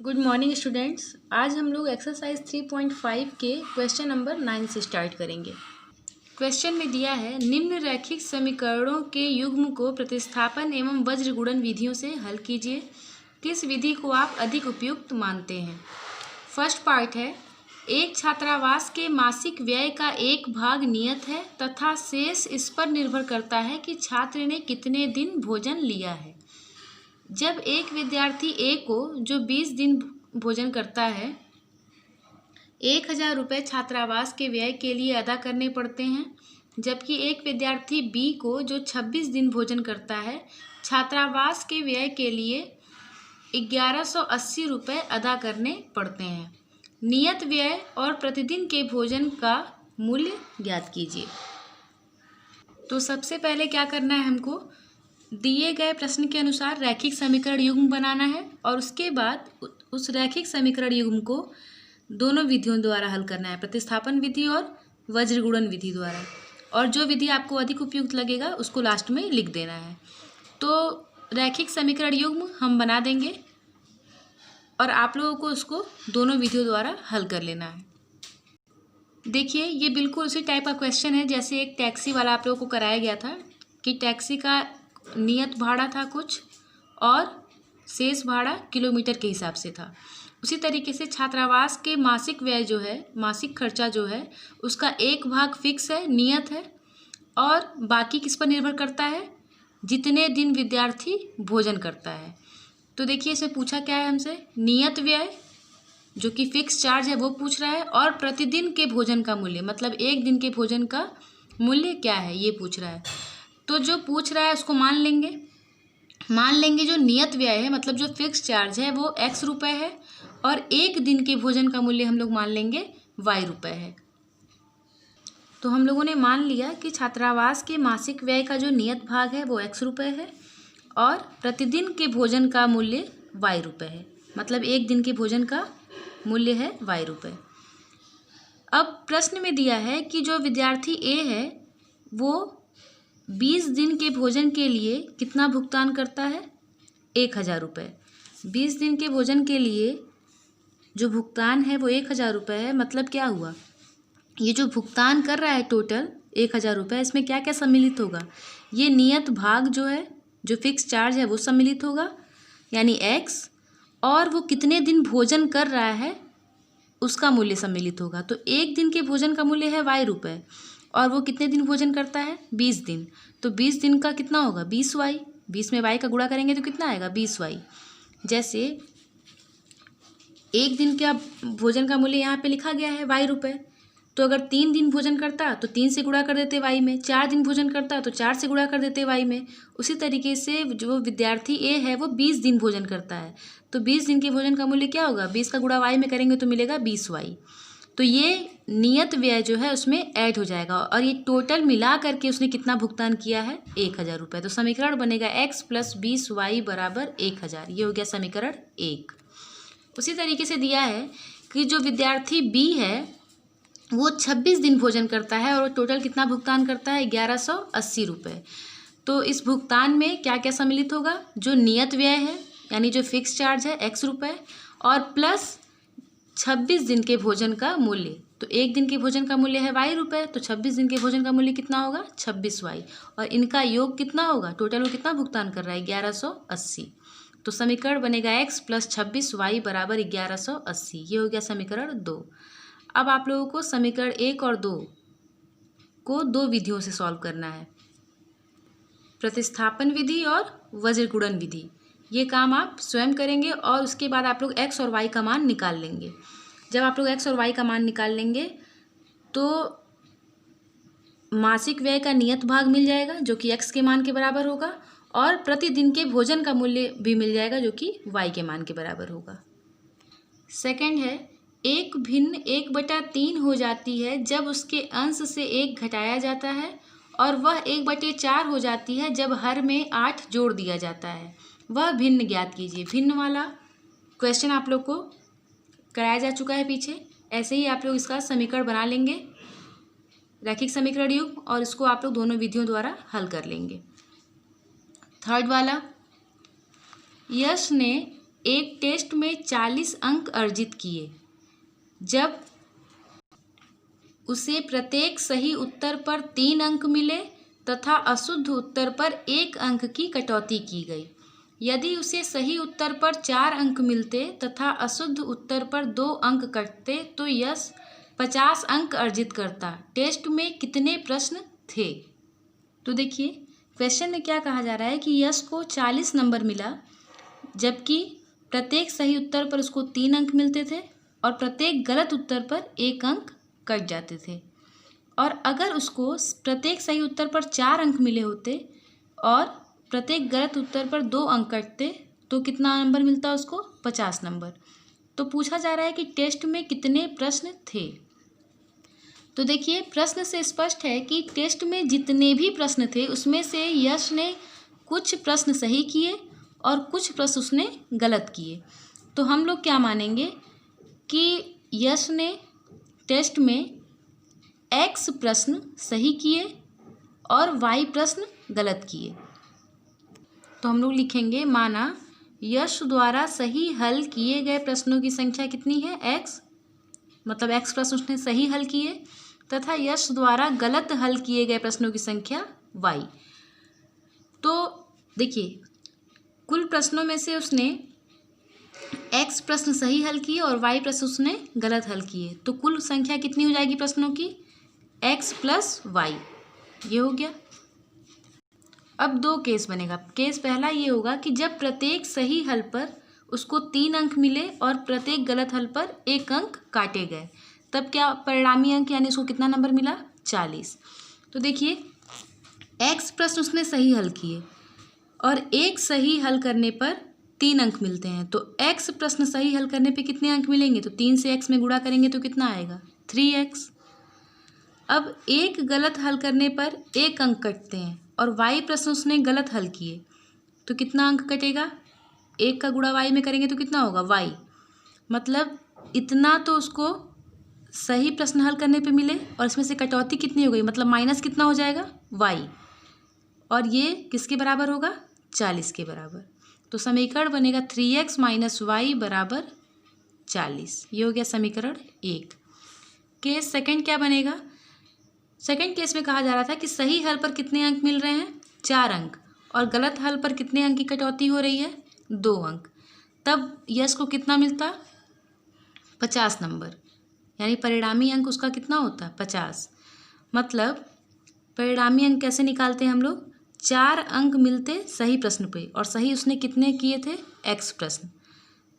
Good morning students. आज हम लोग एक्सरसाइज 3.5 के क्वेश्चन नंबर 9 से स्टार्ट करेंगे। क्वेश्चन में दिया है निम्न रैखिक समीकरणों के युग्म को प्रतिस्थापन एवं वज्र गुणन विधियों से हल कीजिए। किस विधि को आप अधिक उपयुक्त मानते हैं? फर्स्ट पार्ट है, एक छात्रावास के मासिक व्यय का एक भाग नियत है तथा शेष इस पर निर्भर करता है कि छात्र ने कितने दिन भोजन लिया है। जब एक विद्यार्थी ए को जो 20 दिन भोजन करता है 1000 रुपये छात्रावास के व्यय के लिए अदा करने पड़ते हैं, जबकि एक विद्यार्थी बी को जो 26 दिन भोजन करता है छात्रावास के व्यय के लिए 1180 रुपये अदा करने पड़ते हैं। नियत व्यय और प्रतिदिन के भोजन का मूल्य ज्ञात कीजिए। तो सबसे पहले क्या करना है, हमको दिए गए प्रश्न के अनुसार रैखिक समीकरण युग्म बनाना है और उसके बाद उस रैखिक समीकरण युग्म को दोनों विधियों द्वारा हल करना है, प्रतिस्थापन विधि और वज्र गुणन विधि द्वारा। और जो विधि आपको अधिक उपयुक्त लगेगा उसको लास्ट में लिख देना है। तो रैखिक समीकरण युग्म हम बना देंगे और आप लोगों को उसको दोनों विधियों द्वारा हल कर लेना है। देखिए, ये बिल्कुल उसी टाइप का क्वेश्चन है जैसे एक टैक्सी वाला आप लोगों को कराया गया था कि टैक्सी का नियत भाड़ा था कुछ और शेष भाड़ा किलोमीटर के हिसाब से था। उसी तरीके से छात्रावास के मासिक व्यय जो है, मासिक खर्चा जो है, उसका एक भाग फिक्स है, नियत है, और बाकी किस पर निर्भर करता है, जितने दिन विद्यार्थी भोजन करता है। तो देखिए, इसमें पूछा क्या है हमसे, नियत व्यय जो कि फिक्स चार्ज है वो पूछ रहा है, और प्रतिदिन के भोजन का मूल्य मतलब एक दिन के भोजन का मूल्य क्या है ये पूछ रहा है। तो जो पूछ रहा है उसको मान लेंगे जो नियत व्यय है मतलब जो फिक्स चार्ज है वो x रुपये है, और एक दिन के भोजन का मूल्य हम लोग मान लेंगे y रुपये है। तो हम लोगों ने मान लिया कि छात्रावास के मासिक व्यय का जो नियत भाग है वो x रुपये है और प्रतिदिन के भोजन का मूल्य y रुपये है, मतलब एक दिन के भोजन का मूल्य है y रुपये। अब प्रश्न में दिया है कि जो विद्यार्थी A है वो 20 दिन के भोजन के लिए कितना भुगतान करता है, 1000 रुपये। 20 दिन के भोजन के लिए जो भुगतान है वो 1000 रुपये है। मतलब क्या हुआ, ये जो भुगतान कर रहा है टोटल 1000 रुपये, इसमें क्या क्या सम्मिलित होगा, ये नियत भाग जो है, जो फिक्स चार्ज है वो सम्मिलित होगा यानी x, और वो कितने दिन भोजन कर रहा है उसका मूल्य सम्मिलित होगा। तो एक दिन के भोजन का मूल्य है y रुपये और वो कितने दिन भोजन करता है, 20 दिन। तो 20 दिन का कितना होगा, 20y। 20 में y का गुणा करेंगे तो कितना आएगा, 20y। जैसे एक दिन का भोजन का मूल्य यहाँ पे लिखा गया है y रुपये, तो अगर 3 दिन भोजन करता तो 3 से गुणा कर देते y में, 4 दिन भोजन करता तो 4 से गुणा कर देते y में। उसी तरीके से जो विद्यार्थी A है वो 20 दिन भोजन करता है, तो 20 दिन के भोजन का मूल्य क्या होगा, 20 का गुणा y में करेंगे तो मिलेगा 20y। तो ये नियत व्यय जो है उसमें ऐड हो जाएगा और ये टोटल मिला करके उसने कितना भुगतान किया है, 1000 रुपये। तो समीकरण बनेगा x + 20y = 1000। ये हो गया समीकरण 1। उसी तरीके से दिया है कि जो विद्यार्थी B है वो 26 दिन भोजन करता है और टोटल कितना भुगतान करता है, 1180 रुपये। तो इस भुगतान में क्या क्या सम्मिलित होगा, जो नियत व्यय है यानी जो फिक्स चार्ज है x रुपये, और प्लस 26 दिन के भोजन का मूल्य। तो एक दिन के भोजन का मूल्य है y रुपये, तो 26 दिन के भोजन का मूल्य कितना होगा, 26y, और इनका योग कितना होगा, टोटल वो कितना भुगतान कर रहा है, 1180। तो समीकरण बनेगा x + 26y = 1180। ये हो गया समीकरण 2। अब आप लोगों को समीकरण 1 और 2 को दो विधियों से सॉल्व करना है, प्रतिस्थापन विधि और वज्र गुणन विधि। ये काम आप स्वयं करेंगे और उसके बाद आप लोग x और y का मान निकाल लेंगे। जब आप लोग x और y का मान निकाल लेंगे तो मासिक व्यय का नियत भाग मिल जाएगा जो कि x के मान के बराबर होगा, और प्रतिदिन के भोजन का मूल्य भी मिल जाएगा जो कि y के मान के बराबर होगा। सेकंड है, एक भिन्न 1/3 हो जाती है जब उसके अंश से 1 घटाया जाता है, और वह 1/4 हो जाती है जब हर में 8 जोड़ दिया जाता है। वह भिन्न ज्ञात कीजिए। भिन्न वाला क्वेश्चन आप लोग को कराया जा चुका है पीछे, ऐसे ही आप लोग इसका समीकरण बना लेंगे, रैखिक समीकरण युग्म, और इसको आप लोग दोनों विधियों द्वारा हल कर लेंगे। थर्ड वाला, यश ने एक टेस्ट में 40 अंक अर्जित किए जब उसे प्रत्येक सही उत्तर पर 3 अंक मिले तथा अशुद्ध उत्तर पर 1 अंक की कटौती की गई। यदि उसे सही उत्तर पर 4 अंक मिलते तथा अशुद्ध उत्तर पर 2 अंक कटते तो यश 50 अंक अर्जित करता। टेस्ट में कितने प्रश्न थे? तो देखिए क्वेश्चन में क्या कहा जा रहा है कि यश को 40 नंबर मिला जबकि प्रत्येक सही उत्तर पर उसको 3 अंक मिलते थे और प्रत्येक गलत उत्तर पर 1 अंक कट जाते थे। और अगर उसको प्रत्येक सही उत्तर पर 4 अंक मिले होते और प्रत्येक गलत उत्तर पर 2 अंक कटते तो कितना नंबर मिलता उसको? 50 नंबर। तो पूछा जा रहा है कि टेस्ट में कितने प्रश्न थे। तो देखिए प्रश्न से स्पष्ट है कि टेस्ट में जितने भी प्रश्न थे उसमें से यश ने कुछ प्रश्न सही किए और कुछ प्रश्न उसने गलत किए। तो हम लोग क्या मानेंगे कि यश ने टेस्ट में x प्रश्न सही किए और y प्रश्न गलत किए। तो हम लोग लिखेंगे माना यश द्वारा सही हल किए गए प्रश्नों की संख्या कितनी है? x, मतलब x प्रश्न उसने सही हल किए तथा यश द्वारा गलत हल किए गए प्रश्नों की संख्या y। तो देखिए कुल प्रश्नों में से उसने x प्रश्न सही हल किए और y प्रश्न उसने गलत हल किए। तो कुल संख्या कितनी हो जाएगी प्रश्नों की? x plus Y. ये हो गया। अब 2 केस बनेगा। केस पहला ये होगा कि जब प्रत्येक सही हल पर उसको 3 अंक मिले और प्रत्येक गलत हल पर 1 अंक काटे गए, तब क्या परिणामी अंक यानी उसको कितना नंबर मिला? 40। तो देखिए x प्रश्न उसने सही हल किए और एक सही हल करने पर 3 अंक मिलते हैं। तो x प्रश्न सही हल करने पे कितने अंक मिलेंगे? तो 3 से x में गुणा करेंगे तो कितना आएगा? 3x। अब एक गलत हल करने पर 1 अंक कटते हैं और y प्रश्न उसने गलत हल किए तो कितना अंक कटेगा? 1 का गुणा y में करेंगे तो कितना होगा? y। मतलब इतना तो उसको सही प्रश्न हल करने पे मिले और इसमें से कटौती कितनी हो गई? मतलब माइनस कितना हो जाएगा? y। और ये किसके बराबर होगा? 40 के बराबर। तो समीकरण बनेगा 3x माइनस वाई बराबर 40। ये हो गया समीकरण 1। केस सेकंड क्या बनेगा? सेकंड केस में कहा जा रहा था कि सही हल पर कितने अंक मिल रहे हैं? 4 अंक। और गलत हल पर कितने अंक की कटौती हो रही है? 2 अंक। तब यश को कितना मिलता? 50 नंबर। यानी परिणामी अंक उसका कितना होता? 50। मतलब परिणामी अंक कैसे निकालते हैं हम लोग? 4 अंक मिलते सही प्रश्न पे और सही उसने कितने किए थे? x प्रश्न।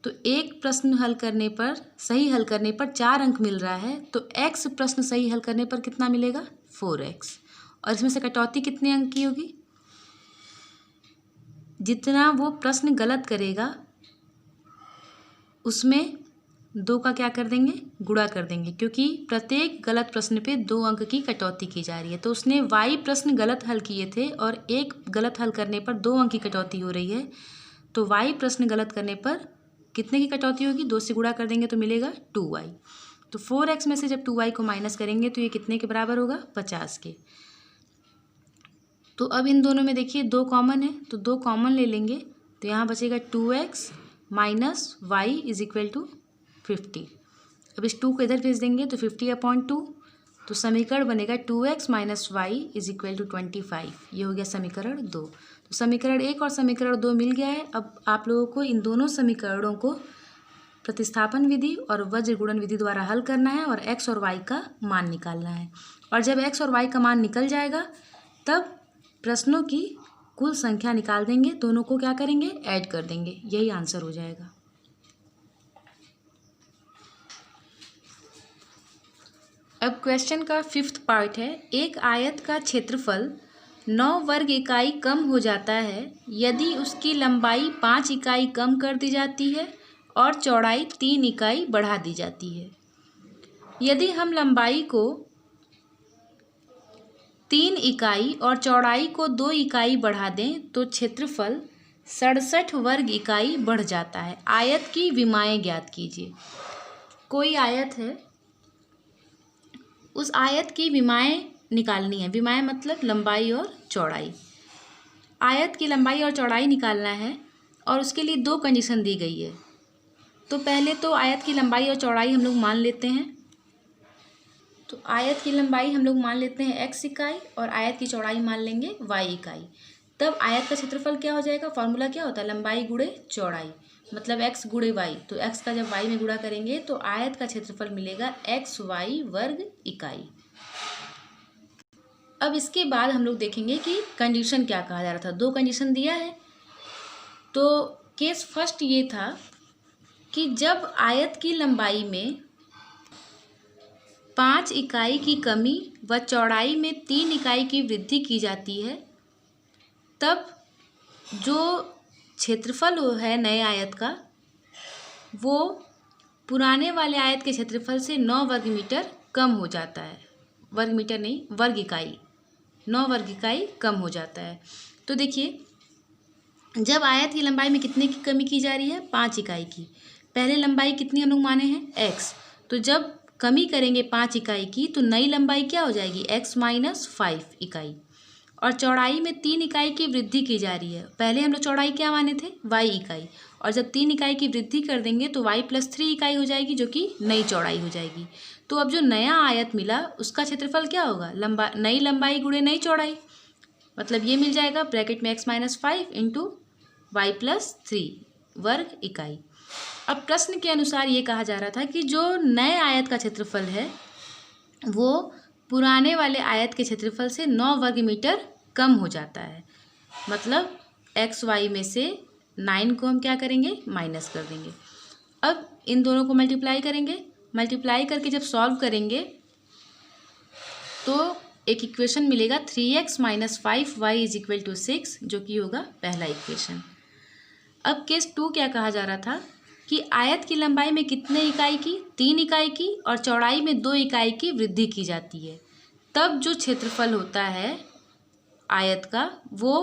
तो एक प्रश्न हल करने पर सही हल करने पर 4 अंक मिल रहा है तो x प्रश्न सही हल करने पर कितना मिलेगा? 4x। और इसमें से कटौती कितने अंक की होगी? जितना वो प्रश्न गलत करेगा उसमें 2 का क्या कर देंगे? गुणा कर देंगे, क्योंकि प्रत्येक गलत प्रश्न पे 2 अंक की कटौती की जा रही है। तो उसने y प्रश्न गलत हल किए थे और एक गलत हल करने पर 2 अंक की कटौती हो रही है। तो y प्रश्न गलत करने पर कितने की कटौती होगी? 2 से गुणा कर देंगे तो मिलेगा 2y। तो 4x में से जब 2y को माइनस करेंगे तो ये कितने के बराबर होगा? 50 के। तो अब इन दोनों में देखिए 2 कॉमन है तो 2 कॉमन ले लेंगे तो यहाँ बचेगा 2x minus Y is equal to 50। अब इस 2 को इधर भेज देंगे तो 50/2। तो समीकरण बनेगा 2x minus Y is equal to 25। ये हो गया समीकरण 2। तो समीकरण 1 और समीकरण 2 मिल गया है। अब आप लोगों को इन दोनों समीकरणों को प्रतिस्थापन विधि और वज्र गुणन विधि द्वारा हल करना है और x और y का मान निकालना है। और जब x और y का मान निकल जाएगा तब प्रश्नों की कुल संख्या निकाल देंगे, दोनों को क्या करेंगे? ऐड कर देंगे। यही आंसर हो जाएगा। अब क्वेश्चन का 5th पार्ट है। एक आयत का क्षेत्रफल 9 वर्ग इकाई कम हो जाता है यदि उसकी लंबाई 5 इकाई कम कर दी जाती है और चौड़ाई 3 इकाई बढ़ा दी जाती है। यदि हम लंबाई को 3 इकाई और चौड़ाई को 2 इकाई बढ़ा दें तो क्षेत्रफल 67 वर्ग इकाई बढ़ जाता है। आयत की विमाएं ज्ञात कीजिए। कोई आयत है, उस आयत की विमाएं निकालनी है। विमाएं मतलब लंबाई और चौड़ाई। आयत की लंबाई और चौड़ाई निकालना है और उसके लिए दो कंडीशन दी गई है। तो पहले तो आयत की लंबाई और चौड़ाई हम लोग मान लेते हैं। तो आयत की लंबाई हम लोग मान लेते हैं x इकाई और आयत की चौड़ाई मान लेंगे y इकाई। तब आयत का क्षेत्रफल क्या हो जाएगा, फॉर्मूला क्या होता है, लंबाई गुणे चौड़ाई, मतलब x गुणे y। तो x का जब y में गुणा करेंगे तो आयत का क्षेत्रफल मिलेगा xy वर्ग इकाई। अब इसके बाद हम लोग देखेंगे कि कंडीशन क्या कहा जा रहा था। दो कंडीशन दिया है। तो केस फर्स्ट ये था कि जब आयत की लंबाई में 5 इकाई की कमी व चौड़ाई में 3 इकाई की वृद्धि की जाती है, तब जो क्षेत्रफल है नए आयत का, वो पुराने वाले आयत के क्षेत्रफल से 9 वर्ग मीटर कम हो जाता है। वर्ग मीटर नहीं, वर्ग इकाई, 9 वर्ग इकाई कम हो जाता है। तो देखिए, जब आयत की लंबाई में कितने की कमी की जा रही है, 5 इकाई की। पहले लंबाई कितनी हम लोग माने हैं, x। तो जब कमी करेंगे 5 इकाई की तो नई लंबाई क्या हो जाएगी, x माइनस 5 इकाई। और चौड़ाई में 3 इकाई की वृद्धि की जा रही है। पहले हम लोग चौड़ाई क्या माने थे, y इकाई, और जब 3 इकाई की वृद्धि कर देंगे तो y प्लस 3 इकाई हो जाएगी, जो कि नई चौड़ाई हो जाएगी। तो अब जो नया आयत मिला उसका क्षेत्रफल क्या होगा, नई लंबाई गुणे नई चौड़ाई, मतलब ये मिल जाएगा ब्रैकेट में x minus 5 into Y plus 3 वर्ग इकाई। अब प्रश्न के अनुसार ये कहा जा रहा था कि जो नए आयत का क्षेत्रफल है वो पुराने वाले आयत के क्षेत्रफल से 9 वर्ग मीटर कम हो जाता है। मतलब एक्स वाई में से 9 को हम क्या करेंगे, माइनस कर देंगे। अब इन दोनों को मल्टीप्लाई करेंगे। मल्टीप्लाई करके जब सॉल्व करेंगे तो एक इक्वेशन मिलेगा 3x minus 5y is equal to 6, जो कि होगा पहला इक्वेशन। अब केस 2 क्या कहा जा रहा था कि आयत की लंबाई में कितने इकाई की, 3 इकाई की, और चौड़ाई में 2 इकाई की वृद्धि की जाती है। तब जो क्षेत्रफल होता है आयत का वो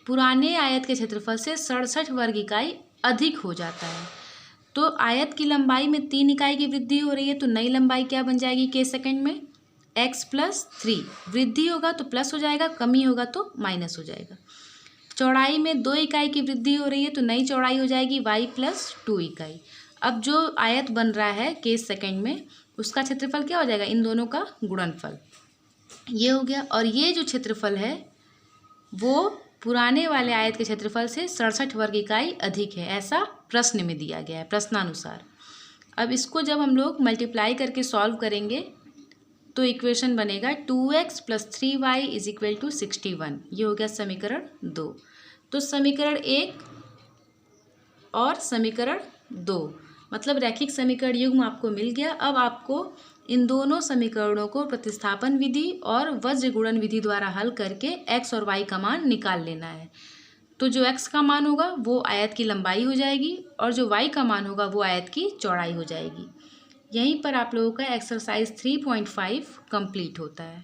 पुराने आयत के क्षेत्रफल से 67 वर्ग इकाई अधिक हो जाता है। तो आयत की लंबाई में 3 इकाई की वृद्धि हो रही है, तो नई लंबाई क्या बन जाएगी केस सेकंड में, x प्लस 3। वृद्धि होगा तो प्लस हो जाएगा, कमी होगा तो माइनस हो जाएगा। चौड़ाई में 2 इकाई की वृद्धि हो रही है तो नई चौड़ाई हो जाएगी y प्लस 2 इकाई। अब जो आयत बन रहा है केस सेकंड में उसका क्षेत्रफल क्या हो जाएगा, इन दोनों का गुणनफल, ये हो गया। और ये जो क्षेत्रफल है वो पुराने वाले आयत के क्षेत्रफल से 67 वर्ग इकाई अधिक है, ऐसा प्रश्न में दिया गया है, प्रश्नानुसार। अब इसको जब हम लोग मल्टीप्लाई करके सॉल्व करेंगे तो इक्वेशन बनेगा 2x plus 3y is equal to 61। ये हो गया समीकरण 2। तो समीकरण 1 और समीकरण 2 मतलब रैखिक समीकरण युग्म आपको मिल गया। अब आपको इन दोनों समीकरणों को प्रतिस्थापन विधि और वज्र गुणन विधि द्वारा हल करके x और y का मान निकाल लेना है। तो जो x का मान होगा वो आयत की लंबाई हो जाएगी और जो y का मान होगा वो आयत की चौड़ाई हो जाएगी। यहीं पर आप लोगों का एक्सरसाइज 3.5 कंप्लीट होता है।